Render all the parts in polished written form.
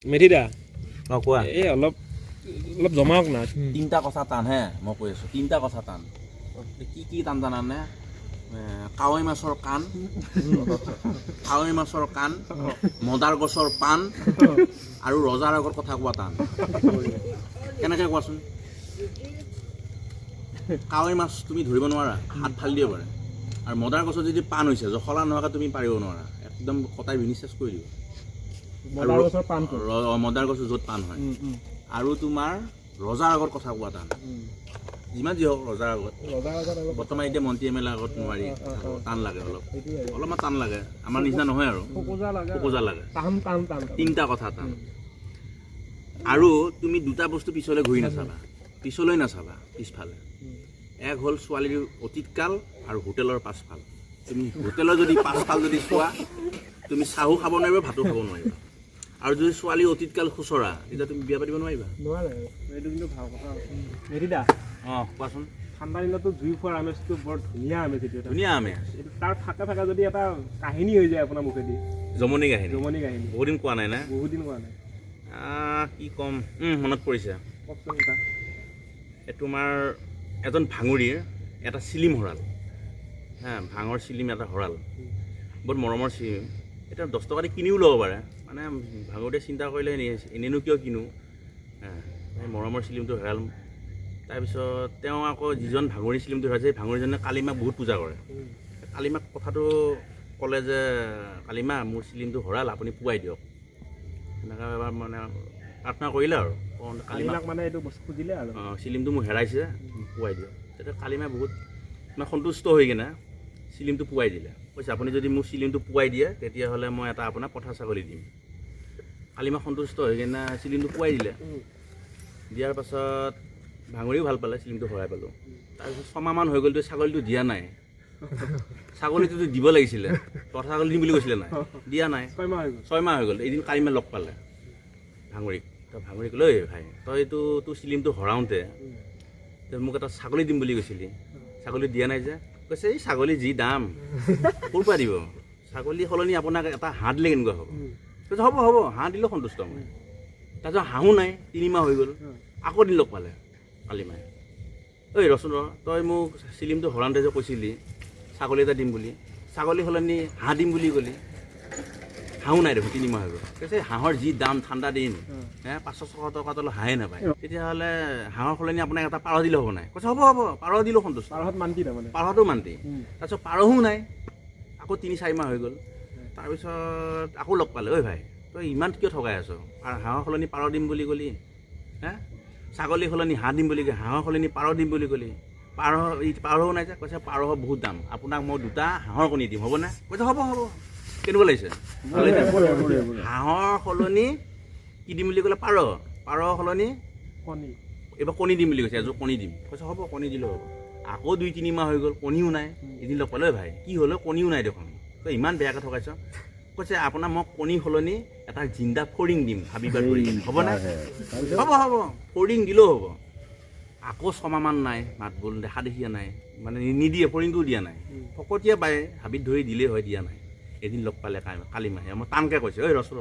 মেধিদা কোৱা এই অলপ অলপ জমাওক না তিনিটা কথা টান হে মই কৈ আছোঁ তিনিটা কথা টান কি কি টান জানানে কাৱৈ মাছৰ কাণ কাৱৈ মাছৰ কাণ মদাৰ গছৰ পাণ আৰু ৰজাৰ আগৰ কথা কোৱা টান কেনেকৈ কোৱাচোন কাৱৈ মাছ তুমি ধৰিব নোৱাৰা হাত ফালি দিব পাৰে আৰু মদাৰ গছত যদি পাণ হৈছে জখলা নোহোৱাকৈ তুমি পাৰিব নোৱাৰা একদম কটাই ভিনি চেচ কৰি দিব মদাৰ গছৰ য'ত পাণ হয় আৰু তোমাৰ ৰজাৰ আগৰ কথা কোৱা টান যিমান যি হওক ৰজাৰ আগত বৰ্তমান এতিয়া মন্ত্ৰী এম এল এ আগত নোৱাৰি টান লাগে অলপমান টান লাগে আমাৰ নিচিনা নহয় আৰু খোকোজা লাগে তিনিটা কথা টান আৰু তুমি দুটা বস্তু পিছলৈ ঘূৰি নাচাবা পিছলৈ নাচাবা পিছফালে এক হ'ল ছোৱালীৰ অতীতকাল আৰু হোটেলৰ পাছফাল তুমি হোটেলৰ যদি পাছফাল যদি চোৱা তুমি চাহো খাব নোৱাৰিবা ভাতো খাব নোৱাৰিবা আৰু যদি ছোৱালী অতীতকাল খুচৰা তেতিয়া তুমি বিয়া পাতিব নোৱাৰিবা এইটো কিন্তু ভাল কথা মেধিদা কোৱাচোন ঠাণ্ডা দিনতো জুই খোৱাৰ আমেজটো বৰ ধুনীয়া আমেজ এইটো ধুনীয়া আমেজ তাৰ ফাকে ফাকে যদি এটা কাহিনী হৈ যায় আপোনাৰ মুখেদি জমনি কাহিনী বহুত দিন কোৱা নাই না বহুত দিন কোৱা নাই কি ক'ম মনত পৰিছে কওকচোন এটা তোমাৰ এজন ভাঙৰিৰ এটা চিলিম হৰাল ভাঙৰ চিলিম এটা হৰাল বহুত মৰমৰ চিলিম এতিয়া 10 টকা দি কিনিও ল'ব পাৰে মানে ভাঙৰতে চিন্তা কৰিলে এনেনো কিয় কিনো মৰমৰ চিলিমটো হেৰাল তাৰপিছত তেওঁ আকৌ যিজন ভাঙৰি চিলিমটো হেৰাইছে সেই ভাঙৰিজনে কালিমাক বহুত পূজা কৰে কালিমাক কথাটো ক'লে যে কালিমা মোৰ চিলিমটো হৰাল আপুনি পুৱাই দিয়ক এনেকৈ এবাৰ মানে প্ৰাৰ্থনা কৰিলে আৰু কালিমাক মানে এইটো বস্তু খুজিলে আৰু চিলিমটো মোৰ হেৰাইছে পুৱাই দিয়ক তেতিয়া কালিমাই বহুত মানে সন্তুষ্ট হৈ কিনে চিলিমটো পুৱাই দিলে কৈছে আপুনি যদি মোৰ চিলিমটো পুৱাই দিয়ে তেতিয়াহ'লে মই এটা আপোনাক পঠা ছাগলী দিম কালিমা সন্তুষ্ট হৈ কিনে চিলিমটো পুৱাই দিলে দিয়াৰ পাছত ভাঙৰিও ভাল পালে চিলিমটো হৰাই পালোঁ তাৰপিছত 6 মাহমান হৈ গ'লতো ছাগলীটো দিয়া নাই ছাগলীটোতো দিব লাগিছিলে পঠা ছাগলী দিম বুলি কৈছিলে নাই দিয়া নাই 6 মাহ হৈ গ'ল এদিন কালিমাই লগ পালে ভাঙৰিক তই ভাঙৰিক লৈ ভাই তইতো তোৰ চিলিমটো হৰাওঁতে মোক এটা ছাগলী দিম বুলি কৈছিলি ছাগলী দিয়া নাই যে কৈছে এই ছাগলী যি দাম ক'ৰ পৰা দিব ছাগলী সলনি আপোনাক এটা হাঁহ দিলে কেনেকুৱা হ'ব কৈছে হ'ব হাঁহ দিলেও সন্তুষ্ট মই তাৰপিছত হাঁহো নাই 3 মাহ হৈ গ'ল আকৌ দিন লগ পালে কালিমাই ঐ ৰচোন তই মোক চিলিমটো হৰাওঁতে যে কৈছিলি ছাগলী এটা দিম বুলি ছাগলী সলনি হাঁহ দিম বুলি ক'লি হাঁহো নাই দেখোন 3 মাহ হৈ গ'ল কৈছে হাঁহৰ যি দাম ঠাণ্ডা দিন 500-600 টকা তলত হাঁহে নাপায় তেতিয়াহ'লে হাঁহৰ সলনি আপোনাক এটা পাৰ দিলে হ'ব নাই কৈছে হ'ব পাৰ দিলেও সন্তুষ্ট পাৰতো মান্তি তাৰপিছত পাৰহো নাই আকৌ 3-4 মাহ হৈ গ'ল তাৰপিছত আকৌ লগ পালে ঐ ভাই তই ইমান কিয় ঠগাই আছ হাঁহৰ সলনি পাৰ দিম বুলি ক'লি ছাগলী সলনি হাঁহ দিম বুলি ক'লি হাঁহৰ সলনি পাৰ দিম বুলি ক'লি পাৰহো নাই যে কৈছে পাৰহ বহুত দাম আপোনাক মই 2টা হাঁহৰ কণী দিম হ'ব নাই কৈছে হ'ব কেনেকুৱা লাগিছে হাঁহৰ সলনি কি দিম বুলি ক'লে পাৰৰ সলনি এইবাৰ কণী দিম বুলি কৈছে এযোৰ কণী দিম কৈছে হ'ব কণী দিলেও হ'ব আকৌ 2-3 মাহ হৈ গ'ল কণীও নাই এদিন লগ পালে ভাই কি হ'ল কণীও নাই দেখোন তই ইমান বেয়াকৈ ঠগাইছ কৈছে আপোনাক মই কণী সলনি এটা জিন্দা ফৰিং দিম ভাবিবা ধৰি হ'ব নাই হ'ব ফৰিং দিলেও হ'ব আকৌ 6 মাহমান নাই মাত বোল দেখা দেখিয়া নাই মানে নিদিয়ে ফৰিংটোও দিয়া নাই ফকতীয়া বাই হাবিত ধৰি দিলেই হয় দিয়া নাই এদিন লগ পালে কালিমাহে মই টানকৈ কৈছে ঐ ৰচোন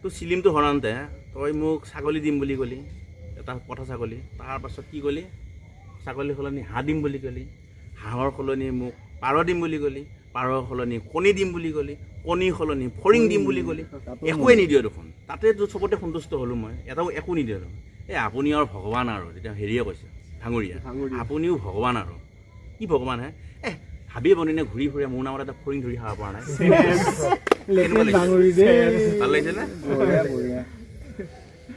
তোৰ চিলিমটো হৰাওঁতে তই মোক ছাগলী দিম বুলি ক'লি এটা পঠা ছাগলী তাৰপাছত কি ক'লি ছাগলী সলনি হাঁহ দিম বুলি ক'লি হাঁহৰ সলনি মোক পাৰ দিম বুলি ক'লি পাৰৰ সলনি কণী দিম বুলি ক'লি কণীৰ সলনি ফৰিং দিম বুলি ক'লি একোৱে নিদিয়ে দেখোন তাতেতো চবতে সন্তুষ্ট হ'লোঁ মই এটাও একো নিদিয়ে দেখোন আপুনি আৰু ভগৱান আৰু তেতিয়া হেৰিয়ে কৈছে ভাঙৰিয়া আপুনিও ভগৱান আৰু কি ভগৱান হে ভাবিয়ে বনিনে ঘূৰি ফুৰে মোৰ নামত এটা ফৰিং ধৰি খাব পৰা নাই ভাল লাগিছে নে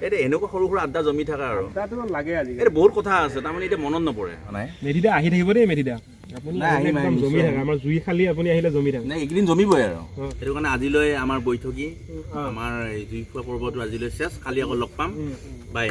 এতিয়া এনেকুৱা সৰু সৰু আড্ডা জমি থকা আৰু এতিয়া বহুত কথা আছে তাৰমানে এতিয়া মনত নপৰে মেধিদা আহি থাকিব দেই মেধিদা জমি থাকে আমাৰ জুই খালি আপুনি আহিলে জমি থাকে নাই এইকেইদিন জমিবই আৰু সেইটো কাৰণে আজিলৈ আমাৰ বৈঠকী আমাৰ জুই খোৱা পৰ্বটো আজিলৈ চেছ কালি আকৌ লগ পাম বাই